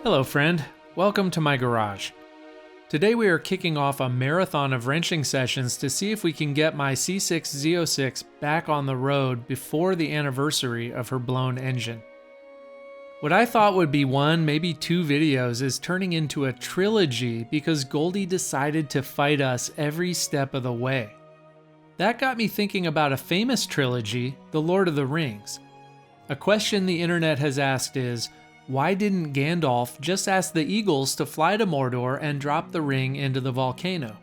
Hello friend, welcome to my garage. Today we are kicking off a marathon of wrenching sessions to see if we can get my C6 Z06 back on the road before the anniversary of her blown engine. What I thought would be one, maybe two videos is turning into a trilogy because Goldie decided to fight us every step of the way. That got me thinking about a famous trilogy, The Lord of the Rings. A question the internet has asked is, why didn't Gandalf just ask the eagles to fly to Mordor and drop the ring into the volcano?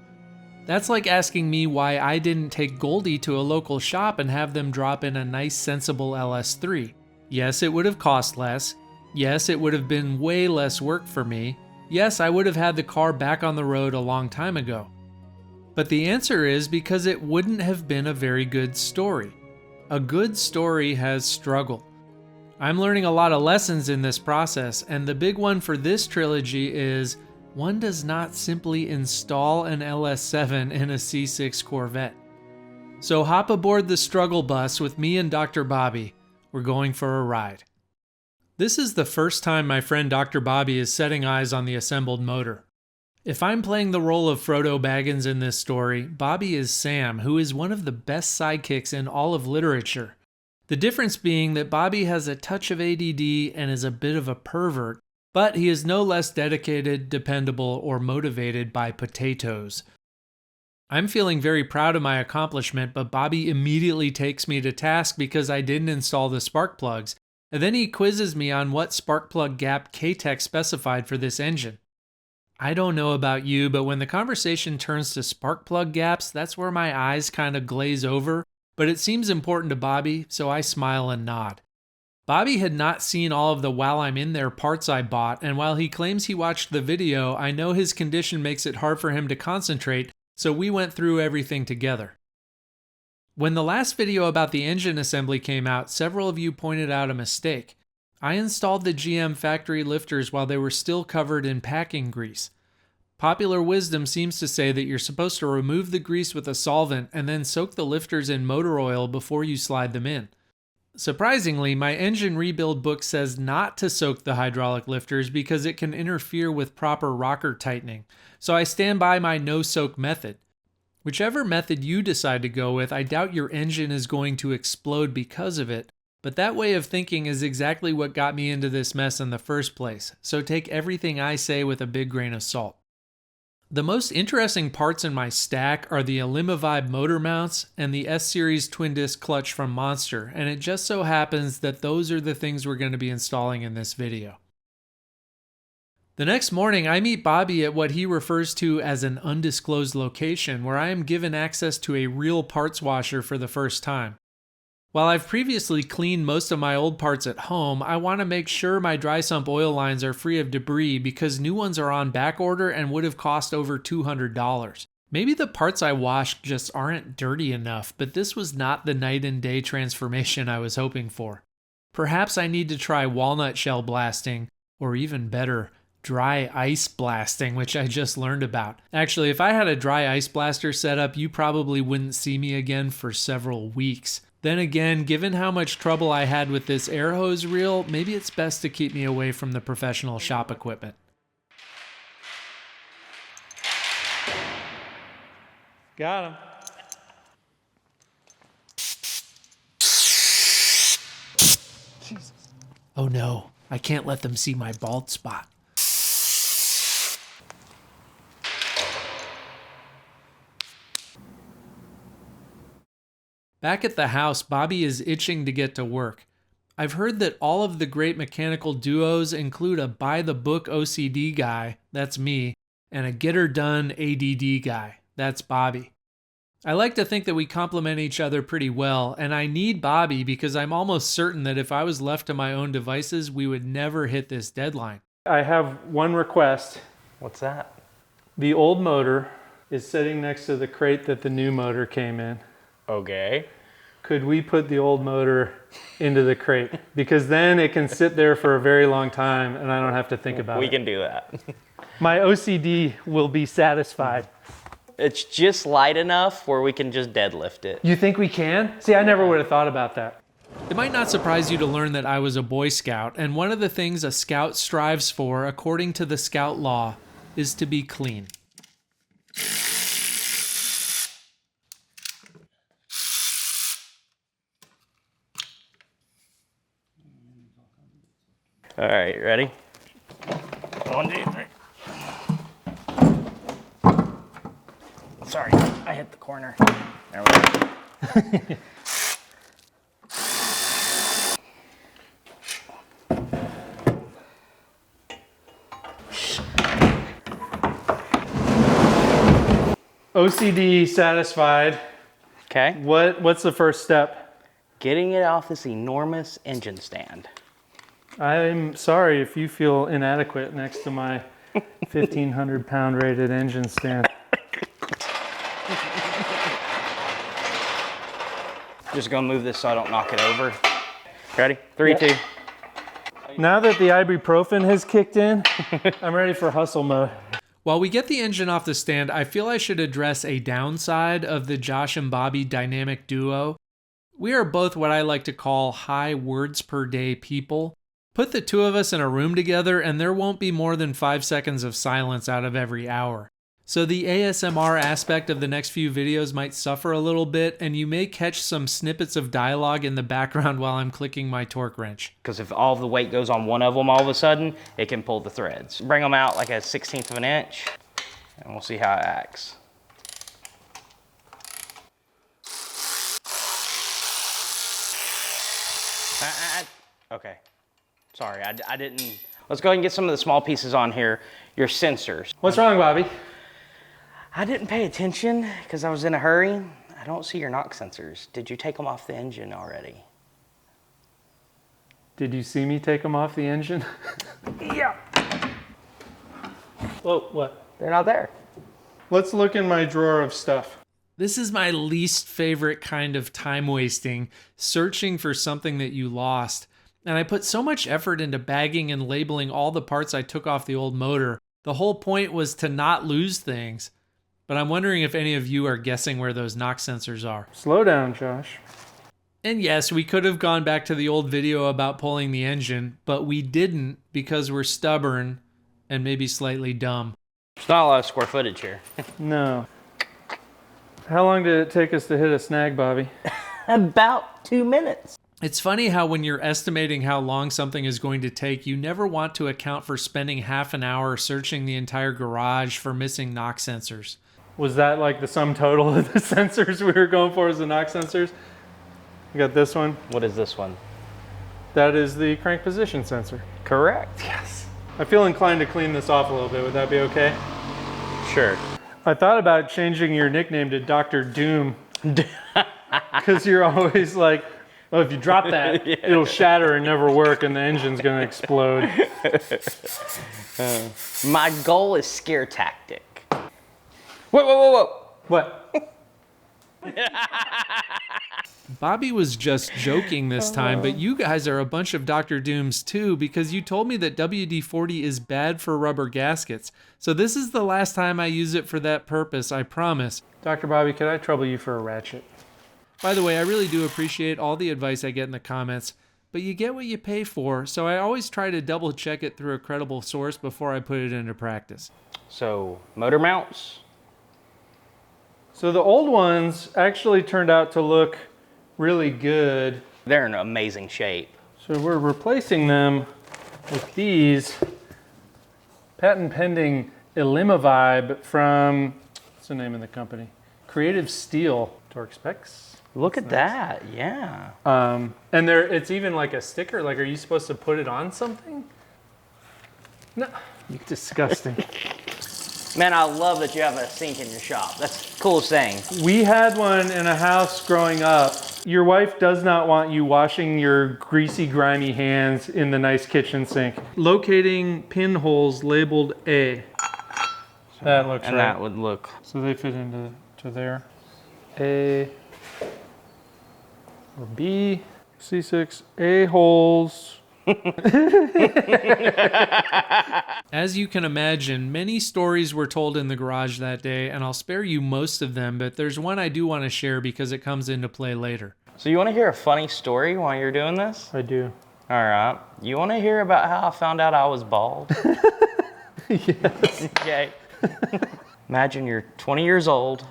That's like asking me why I didn't take Goldie to a local shop and have them drop in a nice sensible LS3. Yes, it would have cost less. Yes, it would have been way less work for me. Yes, I would have had the car back on the road a long time ago. But the answer is because it wouldn't have been a very good story. A good story has struggle. I'm learning a lot of lessons in this process, and the big one for this trilogy is one does not simply install an LS7 in a C6 Corvette. So hop aboard the struggle bus with me and Dr. Bobby. We're going for a ride. This is the first time my friend Dr. Bobby is setting eyes on the assembled motor. If I'm playing the role of Frodo Baggins in this story, Bobby is Sam, who is one of the best sidekicks in all of literature. The difference being that Bobby has a touch of ADD and is a bit of a pervert, but he is no less dedicated, dependable, or motivated by potatoes. I'm feeling very proud of my accomplishment, but Bobby immediately takes me to task because I didn't install the spark plugs, and then he quizzes me on what spark plug gap Katech specified for this engine. I don't know about you, but when the conversation turns to spark plug gaps, that's where my eyes kind of glaze over. But it seems important to Bobby, so I smile and nod. Bobby had not seen all of the while I'm in there parts I bought, and while he claims he watched the video, I know his condition makes it hard for him to concentrate, so we went through everything together. When the last video about the engine assembly came out, several of you pointed out a mistake. I installed the GM factory lifters while they were still covered in packing grease. Popular wisdom seems to say that you're supposed to remove the grease with a solvent and then soak the lifters in motor oil before you slide them in. Surprisingly, my engine rebuild book says not to soak the hydraulic lifters because it can interfere with proper rocker tightening, so I stand by my no-soak method. Whichever method you decide to go with, I doubt your engine is going to explode because of it, but that way of thinking is exactly what got me into this mess in the first place, so take everything I say with a big grain of salt. The most interesting parts in my stack are the Alima-Vibe motor mounts and the S-Series twin disc clutch from Monster, and it just so happens that those are the things we're going to be installing in this video. The next morning, I meet Bobby at what he refers to as an undisclosed location where I am given access to a real parts washer for the first time. While I've previously cleaned most of my old parts at home, I want to make sure my dry sump oil lines are free of debris because new ones are on back order and would have cost over $200. Maybe the parts I washed just aren't dirty enough, but this was not the night and day transformation I was hoping for. Perhaps I need to try walnut shell blasting, or even better, dry ice blasting, which I just learned about. Actually, if I had a dry ice blaster set up, you probably wouldn't see me again for several weeks. Then again, given how much trouble I had with this air hose reel, maybe it's best to keep me away from the professional shop equipment. Got him. Jesus. Oh no, I can't let them see my bald spot. Back at the house, Bobby is itching to get to work. I've heard that all of the great mechanical duos include a by-the-book OCD guy, that's me, and a get-her-done ADD guy, that's Bobby. I like to think that we complement each other pretty well, and I need Bobby because I'm almost certain that if I was left to my own devices, we would never hit this deadline. I have one request. What's that? The old motor is sitting next to the crate that the new motor came in. Okay. Could we put the old motor into the crate? Because then it can sit there for a very long time and I don't have to think about it. We can do that. My OCD will be satisfied. It's just light enough where we can just deadlift it. You think we can? See, I never would have thought about that. It might not surprise you to learn that I was a Boy Scout, and one of the things a Scout strives for, according to the Scout law, is to be clean. All right, ready? 1, 2, 3. Sorry, I hit the corner. There we go. OCD satisfied. Okay. What's the first step? Getting it off this enormous engine stand. I'm sorry if you feel inadequate next to my 1,500 pound rated engine stand. Just gonna move this so I don't knock it over. Ready? 3, 2. Now that the ibuprofen has kicked in, I'm ready for hustle mode. While we get the engine off the stand, I feel I should address a downside of the Josh and Bobby dynamic duo. We are both what I like to call high words per day people. Put the two of us in a room together and there won't be more than 5 seconds of silence out of every hour. So the ASMR aspect of the next few videos might suffer a little bit, and you may catch some snippets of dialogue in the background while I'm clicking my torque wrench. Because if all of the weight goes on one of them all of a sudden, it can pull the threads. Bring them out like a 1/16 of an inch, and we'll see how it acts. Okay, sorry, I didn't. Let's go ahead and get some of the small pieces on here. Your sensors. What's wrong, Bobby? I didn't pay attention because I was in a hurry. I don't see your knock sensors. Did you take them off the engine already? Did you see me take them off the engine? Yeah. Whoa, what? They're not there. Let's look in my drawer of stuff. This is my least favorite kind of time wasting, searching for something that you lost. And I put so much effort into bagging and labeling all the parts I took off the old motor. The whole point was to not lose things. But I'm wondering if any of you are guessing where those knock sensors are. Slow down, Josh. And yes, we could have gone back to the old video about pulling the engine, but we didn't because we're stubborn and maybe slightly dumb. There's not a lot of square footage here. No. How long did it take us to hit a snag, Bobby? About 2 minutes. It's funny how when you're estimating how long something is going to take, you never want to account for spending half an hour searching the entire garage for missing knock sensors. Was that like the sum total of the sensors we were going for as the knock sensors? We got this one. What is this one? That is the crank position sensor. Correct. Yes. I feel inclined to clean this off a little bit. Would that be okay? Sure. I thought about changing your nickname to Dr. Doom. Because you're always like, well, if you drop that, yeah, it'll shatter and never work and the engine's going to explode. My goal is scare tactic. Whoa, whoa, whoa, whoa. What? Bobby was just joking this time, but you guys are a bunch of Dr. Dooms too, because you told me that WD-40 is bad for rubber gaskets. So this is the last time I use it for that purpose, I promise. Dr. Bobby, could I trouble you for a ratchet? By the way, I really do appreciate all the advice I get in the comments, but you get what you pay for, so I always try to double check it through a credible source before I put it into practice. So, motor mounts? So the old ones actually turned out to look really good. They're in amazing shape. So we're replacing them with these patent pending Illumavibe from, what's the name of the company? Creative Steel. Torque specs. Look at that, yeah. And it's even like a sticker. Like, are you supposed to put it on something? No, disgusting. Man, I love that you have a sink in your shop. That's the coolest thing. We had one in a house growing up. Your wife does not want you washing your greasy, grimy hands in the nice kitchen sink. Locating pinholes labeled A. That looks right. And that would look. So they fit into there. A or B. C6 A holes. As you can imagine, many stories were told in the garage that day, and I'll spare you most of them, but there's one I do want to share because it comes into play later. So you want to hear a funny story while you're doing this? I do. All right. You want to hear about how I found out I was bald? Yes. Okay. Imagine you're 20 years old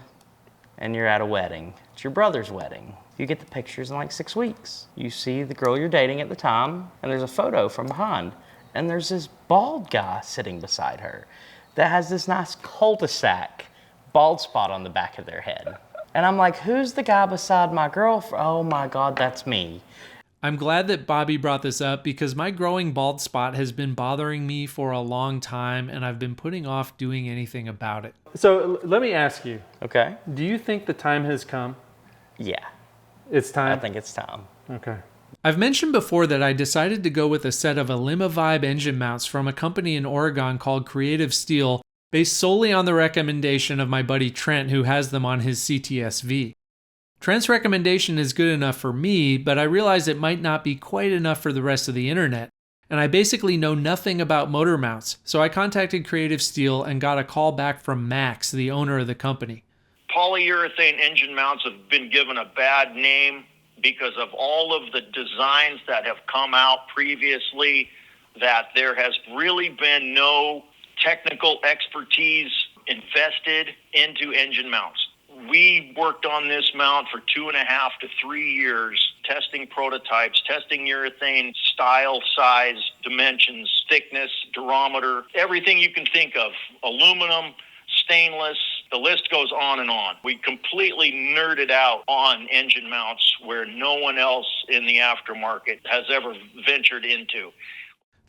and you're at a wedding. It's your brother's wedding. You get the pictures in like 6 weeks. You see the girl you're dating at the time, and there's a photo from behind. And there's this bald guy sitting beside her that has this nice cul-de-sac bald spot on the back of their head. And I'm like, who's the guy beside my girlfriend? Oh my God, that's me. I'm glad that Bobby brought this up because my growing bald spot has been bothering me for a long time and I've been putting off doing anything about it. So let me ask you. Okay. Do you think the time has come? Yeah. It's time? I think it's time. Okay. I've mentioned before that I decided to go with a set of Alima-Vibe engine mounts from a company in Oregon called Creative Steel, based solely on the recommendation of my buddy Trent, who has them on his CTS-V. Trent's recommendation is good enough for me, but I realized it might not be quite enough for the rest of the internet, and I basically know nothing about motor mounts, so I contacted Creative Steel and got a call back from Max, the owner of the company. Polyurethane engine mounts have been given a bad name because of all of the designs that have come out previously, that there has really been no technical expertise invested into engine mounts. We worked on this mount for 2.5 to 3 years, testing prototypes, testing urethane style, size, dimensions, thickness, durometer, everything you can think of, aluminum, stainless, the list goes on and on. We completely nerded out on engine mounts where no one else in the aftermarket has ever ventured into.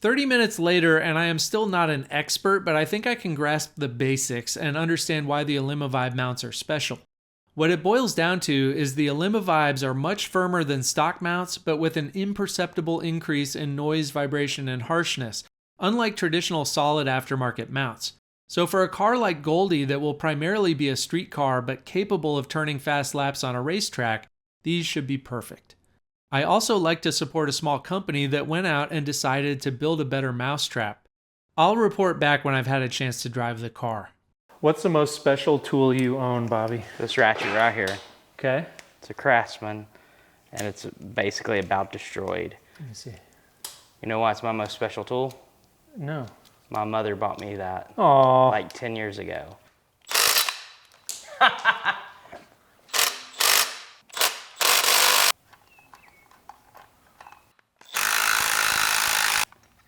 30 minutes later, and I am still not an expert, but I think I can grasp the basics and understand why the Alima-Vibe mounts are special. What it boils down to is the Alima-Vibes are much firmer than stock mounts, but with an imperceptible increase in noise, vibration, and harshness, unlike traditional solid aftermarket mounts. So for a car like Goldie that will primarily be a street car but capable of turning fast laps on a racetrack, these should be perfect. I also like to support a small company that went out and decided to build a better mousetrap. I'll report back when I've had a chance to drive the car. What's the most special tool you own, Bobby? This ratchet right here. Okay. It's a Craftsman, and it's basically about destroyed. Let me see. You know why it's my most special tool? No. My mother bought me that Aww. like 10 years ago.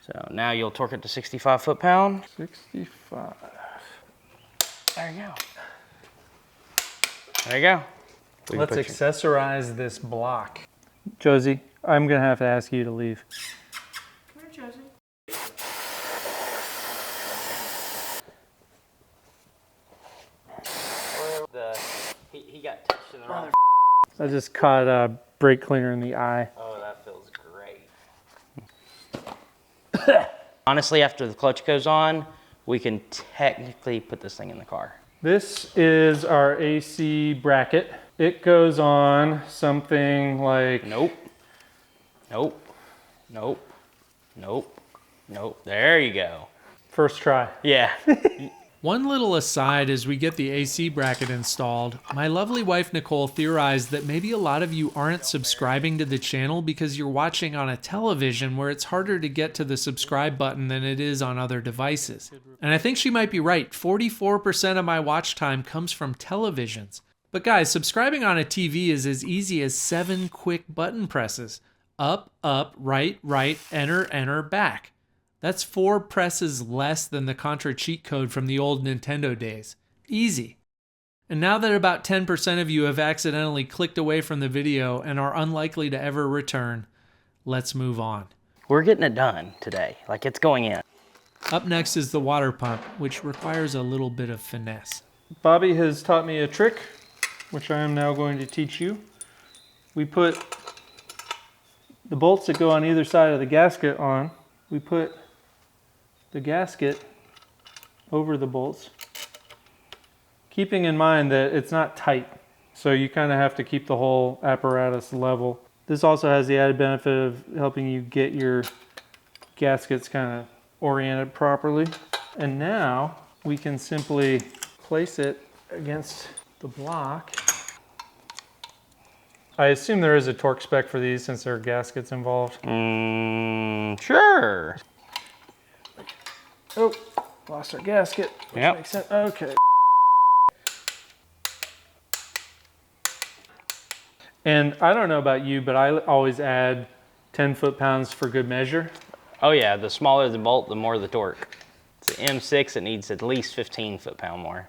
So now you'll torque it to 65 foot-pound. 65. There you go. There you go. Let's accessorize this block. Josie, I'm going to have to ask you to leave. Come here, Josie. He got touched in the wrong. I just caught a brake cleaner in the eye. Oh, that feels great. Honestly, after the clutch goes on, we can technically put this thing in the car. This is our AC bracket. It goes on something like... Nope. Nope. Nope. Nope. Nope. There you go. First try. Yeah. One little aside as we get the AC bracket installed, my lovely wife Nicole theorized that maybe a lot of you aren't subscribing to the channel because you're watching on a television where it's harder to get to the subscribe button than it is on other devices. And I think she might be right. 44% of my watch time comes from televisions. But guys, subscribing on a TV is as easy as 7 quick button presses. Up, up, right, right, enter, enter, back. That's 4 presses less than the Contra cheat code from the old Nintendo days. Easy. And now that about 10% of you have accidentally clicked away from the video and are unlikely to ever return, let's move on. We're getting it done today. Like, it's going in. Up next is the water pump, which requires a little bit of finesse. Bobby has taught me a trick, which I am now going to teach you. We put the bolts that go on either side of the gasket on. We put the gasket over the bolts, keeping in mind that it's not tight, so you kind of have to keep the whole apparatus level. This also has the added benefit of helping you get your gaskets kind of oriented properly. And now we can simply place it against the block I assume there is a torque spec for these since there are gaskets involved. Sure. Oh, lost our gasket. Which Yep. makes sense. Okay. And I don't know about you, but I always add 10 foot-pounds for good measure. Oh yeah, the smaller the bolt, the more the torque. It's an M6, it needs at least 15 foot-pound more.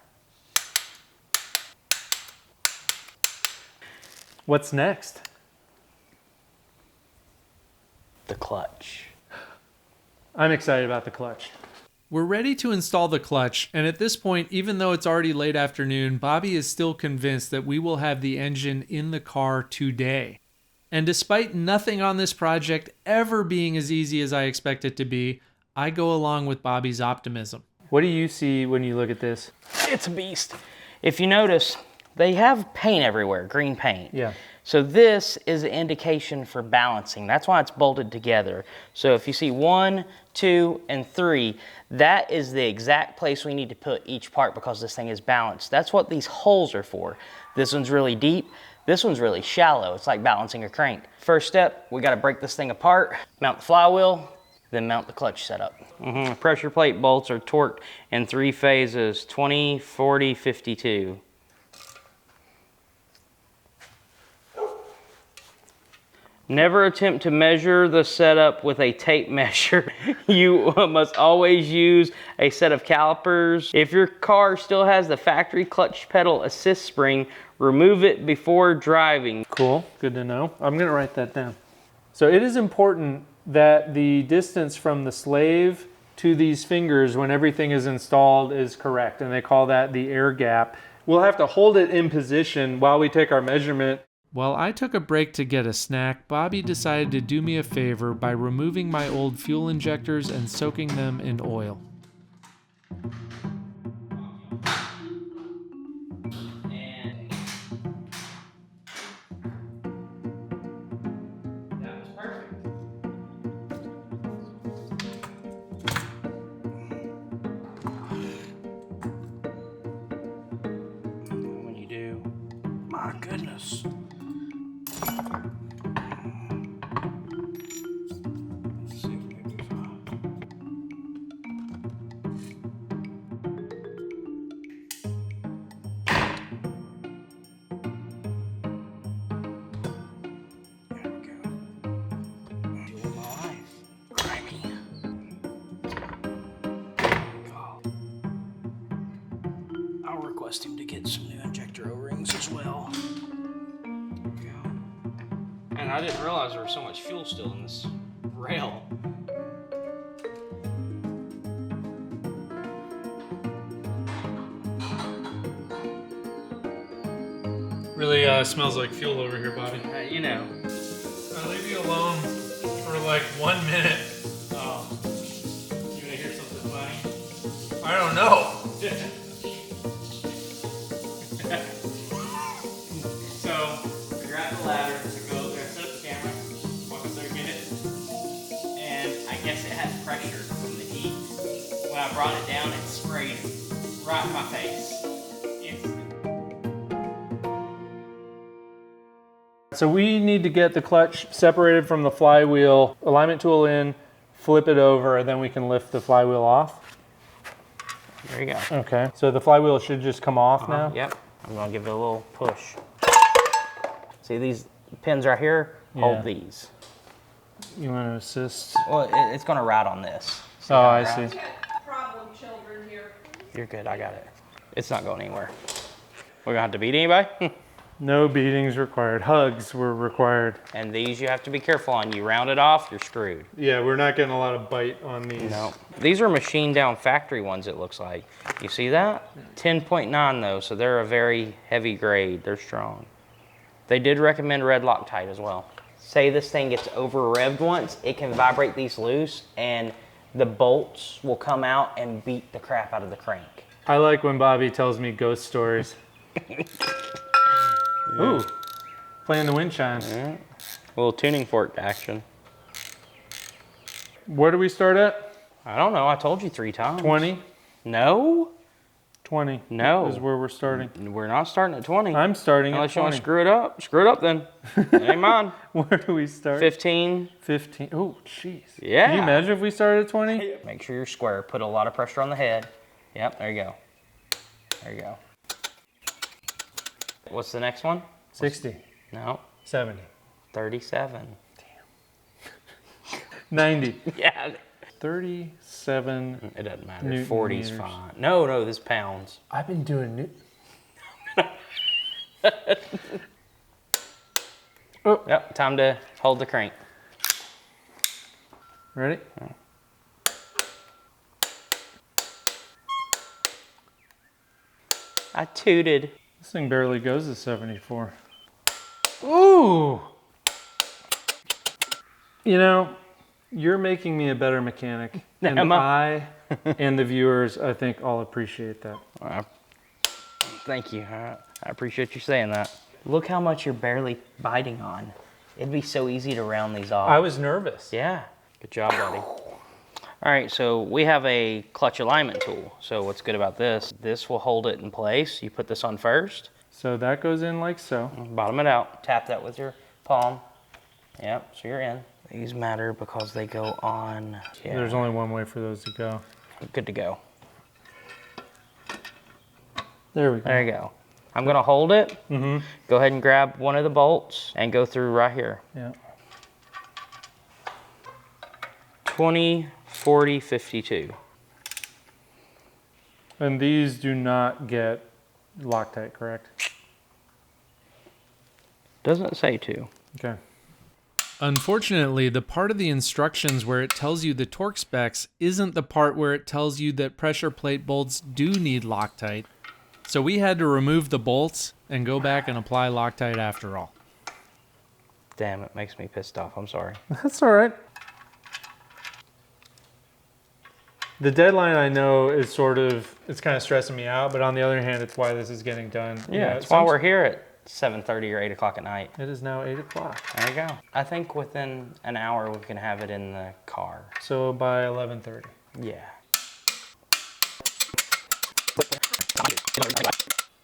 What's next? The clutch. I'm excited about the clutch. We're ready to install the clutch, and at this point, even though it's already late afternoon, Bobby is still convinced that we will have the engine in the car today. And despite nothing on this project ever being as easy as I expect it to be, I go along with Bobby's optimism. What do you see when you look at this? It's a beast. If you notice, they have paint everywhere, green paint. Yeah. So this is an indication for balancing. That's why it's bolted together. So if you see 1, 2, and 3, that is the exact place we need to put each part because this thing is balanced. That's what these holes are for. This one's really deep. This one's really shallow. It's like balancing a crank. First step, we gotta break this thing apart, mount the flywheel, then mount the clutch setup. Pressure plate bolts are torqued in 3 phases, 20, 40, 52. Never attempt to measure the setup with a tape measure. You must always use a set of calipers. If your car still has the factory clutch pedal assist spring, remove it before driving. Cool, good to know. I'm gonna write that down. So it is important that the distance from the slave to these fingers when everything is installed is correct, and they call that the air gap. We'll have to hold it in position while we take our measurement. While I took a break to get a snack, Bobby decided to do me a favor by removing my old fuel injectors and soaking them in oil. That was perfect. When you do, my goodness. Let's see if we can find. There we go. Deal with my life. Grimy. I'll request him to get some new injector O-rings as well. There we go. And I didn't realize there was so much fuel still in this rail. Really smells like fuel over here, Bobby. You know. I'll leave you alone for like 1 minute. Oh, you gonna hear something funny? I don't know. So, I grabbed the ladder to go up there, set up the camera, walk up there, get it, and I guess it had pressure from the heat. When I brought it down, it sprayed right in my face. So we need to get the clutch separated from the flywheel, alignment tool in, flip it over, and then we can lift the flywheel off. There you go. Okay, so the flywheel should just come off now? Yep. I'm gonna give it a little push. See these pins right here? Yeah. Hold these. You want to assist? Well, it's gonna ride on this. Oh, I see. We got problem children here. You're good, I got it. It's not going anywhere. We're gonna have to beat anybody? No beatings required. Hugs were required. And these you have to be careful on. You round it off, you're screwed. Yeah, we're not getting a lot of bite on these. No. These are machined down factory ones, it looks like. You see that? 10.9 though, so they're a very heavy grade. They're strong. They did recommend red Loctite as well. Say this thing gets over revved once, it can vibrate these loose and the bolts will come out and beat the crap out of the crank. I like when Bobby tells me ghost stories. Ooh, playing the wind chimes. Yeah. A little tuning fork action. Where do we start at? I don't know, I told you 3 times. 20? No? 20. No. Is where we're starting. We're not starting at 20. I'm starting Unless at you 20. want to screw it up. Screw it up then. It ain't mine. Where do we start? 15. 15. Oh, jeez. Yeah. Can you imagine if we started at 20? Make sure you're square. Put a lot of pressure on the head. Yep, there you go. There you go. What's the next one? 60. No. 70. 37. 90. Yeah. 37. It doesn't matter. Newton 40's meters. fine. No, this pounds. I've been doing Oh. Yep, time to hold the crank. Ready? I tooted. This thing barely goes to 74. Ooh! You know, you're making me a better mechanic. And Am I? I and the viewers, I think, all appreciate that. Thank you. I appreciate you saying that. Look how much you're barely biting on. It'd be so easy to round these off. I was nervous. Yeah. Good job, buddy. All right, so we have a clutch alignment tool. So what's good about this will hold it in place. You put this on first. So that goes in like so. Bottom it out. Tap that with your palm. Yep, so you're in. These matter because they go on. Yeah. There's only one way for those to go. Good to go. There we go. There you go. I'm gonna hold it. Mm-hmm. Go ahead and grab one of the bolts and go through right here. Yeah. 20, 40, 52. And these do not get Loctite, correct? Doesn't say to. Okay. Unfortunately, the part of the instructions where it tells you the torque specs isn't the part where it tells you that pressure plate bolts do need Loctite. So we had to remove the bolts and go back and apply Loctite after all. Damn, it makes me pissed off. I'm sorry. That's all right. The deadline, I know, is sort of, it's kind of stressing me out, but on the other hand, it's why this is getting done. Yeah, that's why we're here at 7:30 or 8 o'clock at night. It is now 8 o'clock. There you go. I think within an hour we can have it in the car. So by 11:30. Yeah.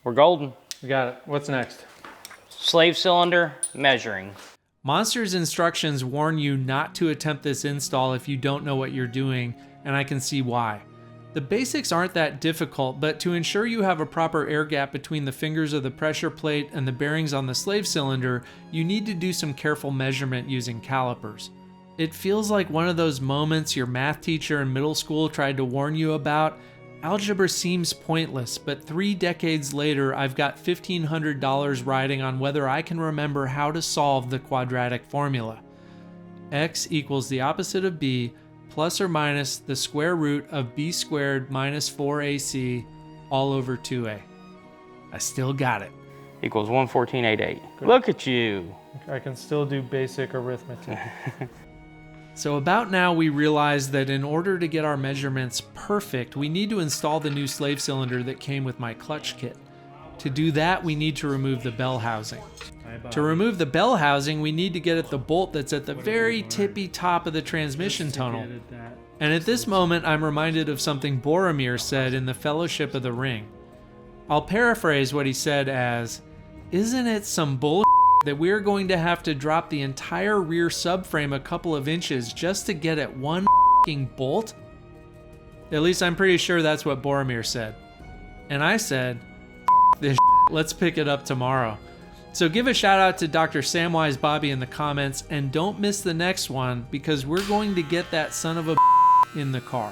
We're golden. We got it. What's next? Slave cylinder measuring. Monster's instructions warn you not to attempt this install if you don't know what you're doing, and I can see why. The basics aren't that difficult, but to ensure you have a proper air gap between the fingers of the pressure plate and the bearings on the slave cylinder, you need to do some careful measurement using calipers. It feels like one of those moments your math teacher in middle school tried to warn you about. Algebra seems pointless, but 3 decades later, I've got $1,500 riding on whether I can remember how to solve the quadratic formula. X equals the opposite of B plus or minus the square root of b squared minus 4ac all over 2a. I still got it. Equals 114.88. Look at you. I can still do basic arithmetic. So about now we realized that in order to get our measurements perfect, we need to install the new slave cylinder that came with my clutch kit. To do that, we need to remove the bell housing. To remove the bell housing, we need to get at the bolt that's at the very tippy top of the transmission tunnel. And at this moment, I'm reminded of something Boromir said in the Fellowship of the Ring. I'll paraphrase what he said as, "Isn't it some bullshit that we're going to have to drop the entire rear subframe a couple of inches just to get at one f***ing bolt?" At least I'm pretty sure that's what Boromir said. And I said, "F*** this shit, let's pick it up tomorrow." So give a shout out to Dr. Samwise Bobby in the comments, and don't miss the next one because we're going to get that son of a in the car.